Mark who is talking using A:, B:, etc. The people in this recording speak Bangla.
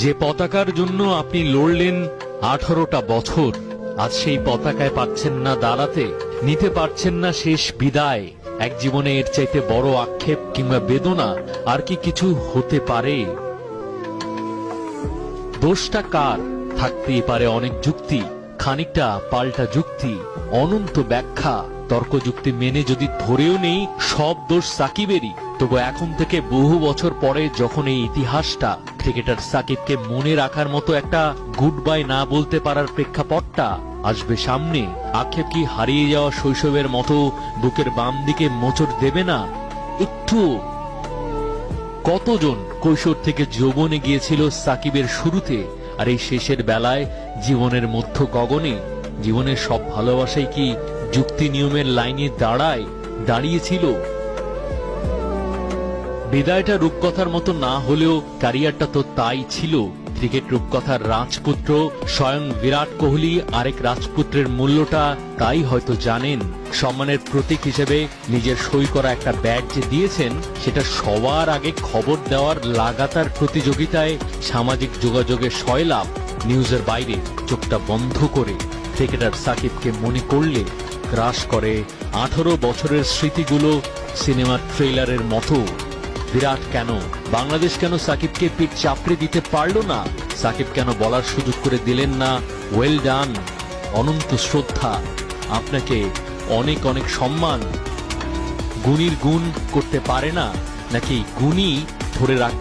A: যে পতাকার জন্য আপনি লড়লেন 18টা বছর, আজ সেই পতাকায় পাচ্ছেন না দাঁড়াতে, নিতে পারছেন না শেষ বিদায়। এক জীবনে এর চাইতে বড় আক্ষেপ কিংবা বেদনা আর কি কিছু হতে পারে? দোষটা কার? থাকতেই পারে অনেক যুক্তি, খানিকটা পাল্টা যুক্তি, অনন্ত ব্যাখ্যা। তর্কযুক্তি মেনে যদি ধরেও নেই সব দোষ সাকিবেরই, তবু এখন থেকে বহু বছর পরে যখন এই ইতিহাসটা ক্রিকেটার সাকিবকে মনে রাখার মতো একটা গুড বাই না বলতে পারার প্রেক্ষাপটটা আসবে সামনে, আক্ষেপ কি হারিয়ে যাওয়া শৈশবের মতো বুকের বাম দিকে মোচড় দেবে না একটু? কতজন কৈশোর থেকে যৌবনে গিয়েছিল সাকিবের শুরুতে, আর এই শেষের বেলায় জীবনের মধ্য গগনে জীবনের সব ভালোবাসাই কি যুক্তি নিয়মের লাইনে দাঁড়িয়েছিল? বিদায়টা রূপকথার মতো না হলেও ক্যারিয়ারটা তো তাই ছিল। ক্রিকেট রূপকথার রাজপুত্র স্বয়ং বিরাট কোহলি আরেক রাজপুত্রের মূল্যটা তাই হয়তো জানেন। সম্মানের প্রতীক হিসেবে নিজের সই করা একটা ব্যাট যে দিয়েছেন, সেটা সবার আগে খবর দেওয়ার লাগাতার প্রতিযোগিতায় সামাজিক যোগাযোগের সয়লাভ, নিউজের বাইরে চোখটা বন্ধ করে ক্রিকেটার সাকিবকে মনে করলে গ্রাস করে 18 বছরের স্মৃতিগুলো সিনেমার ট্রেলারের মতো। বিরাট কেন, বাংলাদেশ কেন সাকিবকে পিঠ চাপড়ে দিতে পারল না? সাকিব কেন বলার সুযোগ করে দিলেন না ওয়েল ডান, অনন্ত শ্রদ্ধা, আপনাকে অনেক অনেক সম্মান? গুণীর গুণ করতে পারে না, নাকি গুণী ধরে রাখ